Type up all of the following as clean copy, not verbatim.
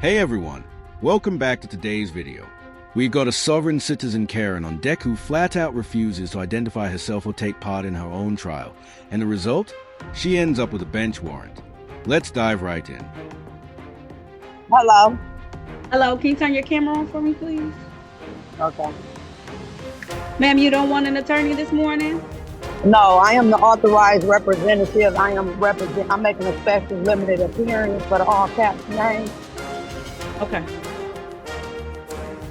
Hey everyone, welcome back to today's video. We've got a sovereign citizen Karen on deck who flat out refuses to identify herself or take part in her own trial. And the result? She ends up with a bench warrant. Let's dive right in. Hello. Hello, can you turn your camera on for me, please? Okay. Ma'am, you don't want an attorney this morning? No, I am the authorized representative. I'm making a special limited appearance for the all caps name. Okay.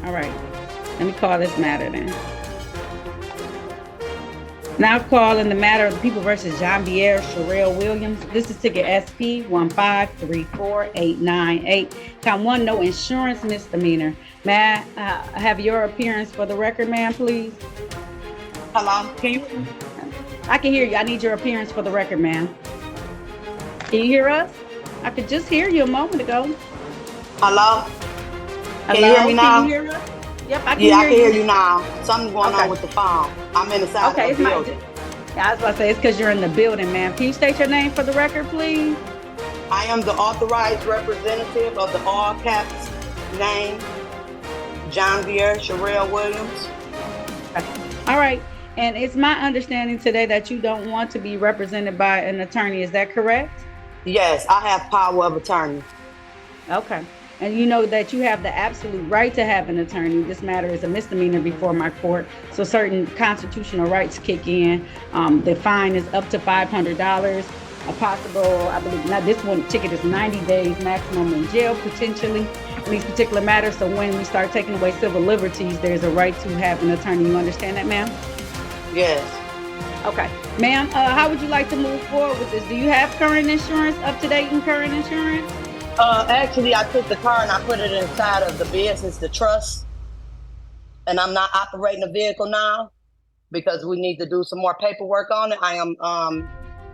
All right. Let me call this matter then. Now calling the matter of the people versus John Pierre Sherelle Williams. This is ticket SP 1534898. Count 1, no insurance misdemeanor. May I have your appearance for the record, ma'am, please? Hello. Can you? I can hear you. I need your appearance for the record, ma'am. Can you hear us? I could just hear you a moment ago. Hello. Can you hear me now? Can you hear us? Yep, I can Yeah, hear you. I can hear you now. Something's going on with the phone. I'm in the side of the building. Yeah, I was about to say it's because you're in the building, ma'am. Can you state your name for the record, please? I am the authorized representative of the all caps name, John Pierre Sherelle Williams. All right. And it's my understanding today that you don't want to be represented by an attorney. Is that correct? Yes, I have power of attorney. Okay. And you know that you have the absolute right to have an attorney. This matter is a misdemeanor before my court, so certain constitutional rights kick in. The fine is up to $500. A possible, I believe, now this one ticket is 90 days maximum in jail potentially in these particular matters. So when we start taking away civil liberties, there's a right to have an attorney. You understand that, ma'am? Yes. Okay. Ma'am, how would you like to move forward with this? Do you have current insurance, up-to-date and current insurance? Actually, I took the car and I put it inside of the business, the trust. And I'm not operating the vehicle now because we need to do some more paperwork on it. I am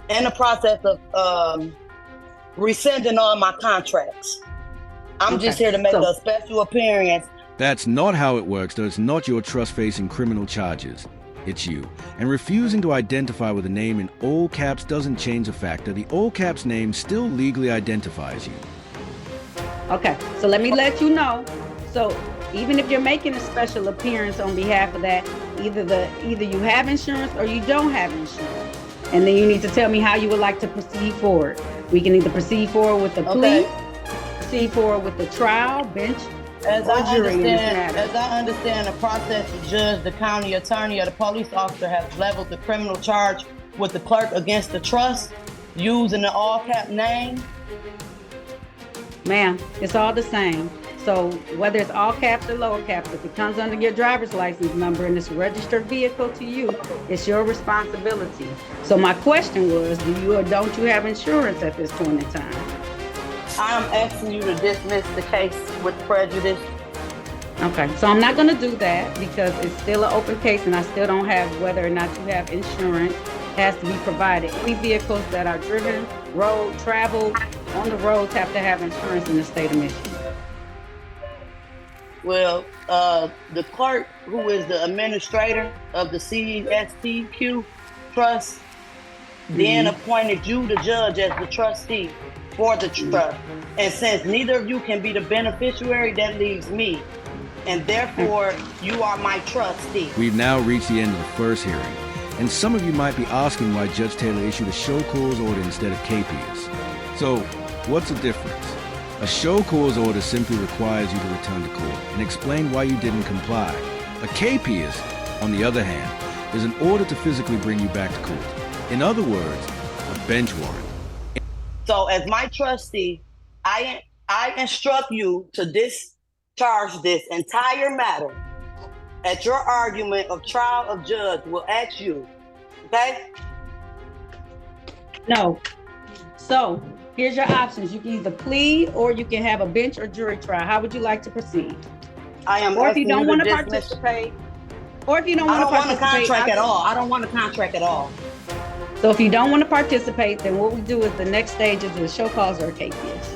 in the process of rescinding all my contracts. I'm just here to make a special appearance. That's not how it works, though. It's not your trust facing criminal charges. It's you. And refusing to identify with a name in all caps doesn't change the fact that the all caps name still legally identifies you. Okay, so let me let you know. So even if you're making a special appearance on behalf of that, either you have insurance or you don't have insurance. And then you need to tell me how you would like to proceed forward. We can either proceed forward with the plea, proceed forward with the trial, bench, As I understand the process, the judge, the county attorney, or the police officer has leveled the criminal charge with the clerk against the trust using the all cap name. Ma'am, it's all the same. So whether it's all caps or lower caps, if it comes under your driver's license number and it's a registered vehicle to you, it's your responsibility. So my question was, do you or don't you have insurance at this point in time? I'm asking you to dismiss the case with prejudice. Okay, so I'm not going to do that because it's still an open case and I still don't have whether or not you have insurance. It has to be provided. Any vehicles that are driven, road, travel, on the roads have to have insurance in the state of Michigan. Well, the clerk, who is the administrator of the CSTQ Trust, then appointed you, the judge, as the trustee for the trust. And since neither of you can be the beneficiary, that leaves me. And therefore, you are my trustee. We've now reached the end of the first hearing. And some of you might be asking why Judge Taylor issued a show cause order instead of capias. So, what's the difference? A show cause order simply requires you to return to court and explain why you didn't comply. A capias, on the other hand, is an order to physically bring you back to court. In other words, a bench warrant. So as my trustee, I instruct you to discharge this entire matter at your argument of trial of judge will ask you, okay? No. So here's your options. You can either plead or you can have a bench or jury trial. How would you like to proceed? Or if you don't want to participate. Or if you don't want to participate. I don't want a contract at all. I don't want a contract at all. So if you don't want to participate, then what we do is the next stage is a show cause or a capias.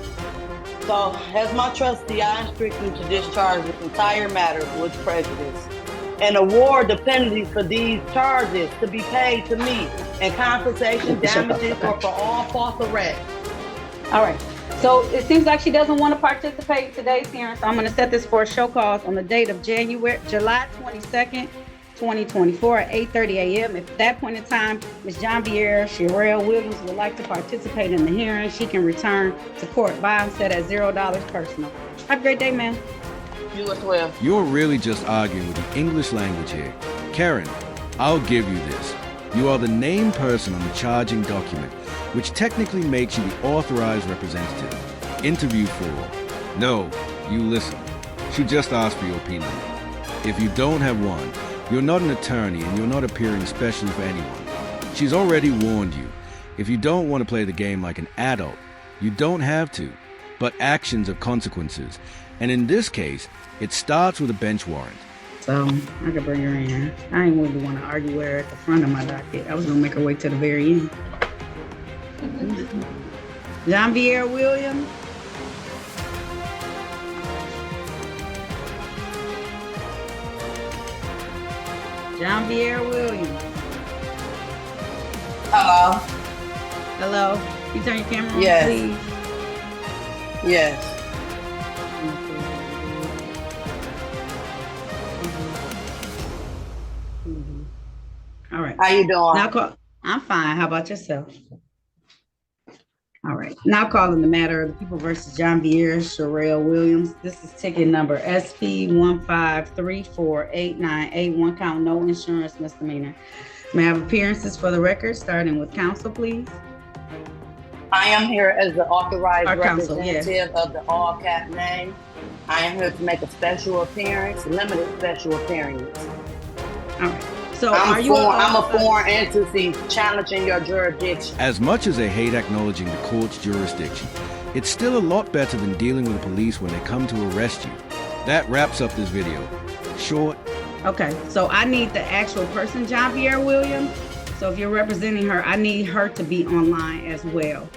So as my trustee, I instruct you to discharge this entire matter with prejudice and award the penalties for these charges to be paid to me and compensation damages or for all false arrests. All right. So it seems like she doesn't want to participate in today's hearing. So I'm going to set this for a show cause on the date of July 22nd, 2024 at 8:30 a.m. If at that point in time, Ms. Janvier Sherelle Williams would like to participate in the hearing, she can return to court. Bond set at $0 personal. Have a great day, ma'am. You as well. You're really just arguing with the English language here. Karen, I'll give you this. You are the named person on the charging document, which technically makes you the authorized representative. Interview 4. No, you listen. She just asked for your P number. If you don't have one, you're not an attorney and you're not appearing specially for anyone. She's already warned you. If you don't want to play the game like an adult, you don't have to. But actions have consequences. And in this case, it starts with a bench warrant. So I could bring her in. I ain't really want to argue with her at the front of my docket. I was going to make her wait till the very end. Janvier Williams. Janvier Williams. Hello. Hello. Can you turn your camera on, Yes. please? Yes. All right. How you doing? I'm fine. How about yourself? All right. Now calling the matter of the people versus Janvier Sherelle Williams. This is ticket number SP1534898. Count no insurance misdemeanor. May I have appearances for the record, starting with counsel, please? I am here as the authorized Counsel, representative of the all cap name. I am here to make a special appearance, limited special appearance. All right. So I'm a foreign entity challenging your jurisdiction. As much as I hate acknowledging the court's jurisdiction, it's still a lot better than dealing with the police when they come to arrest you. That wraps up this video. Short. Okay, so I need the actual person, Janvier Williams. So if you're representing her, I need her to be online as well.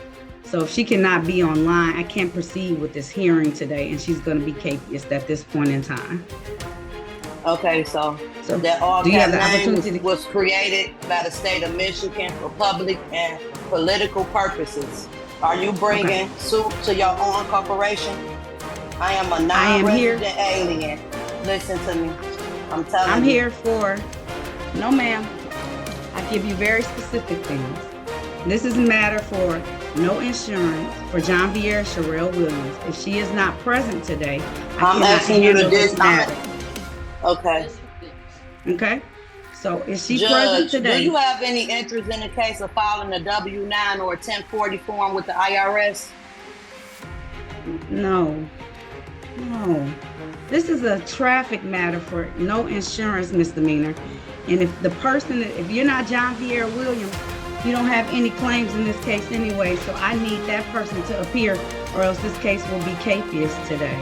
So if she cannot be online, I can't proceed with this hearing today, and she's going to be capious at this point in time. Okay, so that all cap name was created by the state of Michigan for public and political purposes. Are you bringing suit to your own corporation? I am a non-resident alien. Listen to me. I'm telling you. I'm here for, no ma'am, I give you very specific things. This is a matter for no insurance for Janvier Sherelle Williams. If she is not present today, I'm asking you to matter. Okay. Okay. So is she Judge, present today? Do you have any interest in the case of filing a W-9 or a 1040 form with the IRS? No. This is a traffic matter for no insurance misdemeanor. And if you're not Janvier Williams, you don't have any claims in this case anyway. So I need that person to appear, or else this case will be capious today.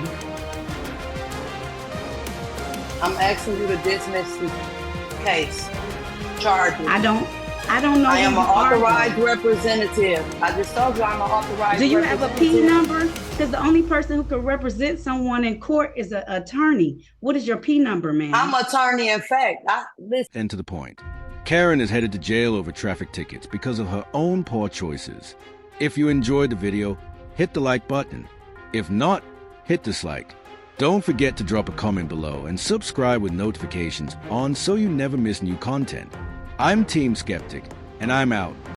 I'm asking you to dismiss the case. Charges. I don't know. I am an authorized representative. I just told you I'm an authorized representative. Do you have a P number? Because the only person who can represent someone in court is an attorney. What is your P number, ma'am? I'm an attorney, in fact. And to the point. Karen is headed to jail over traffic tickets because of her own poor choices. If you enjoyed the video, hit the like button. If not, hit dislike. Don't forget to drop a comment below and subscribe with notifications on so you never miss new content. I'm Team Skeptic, and I'm out.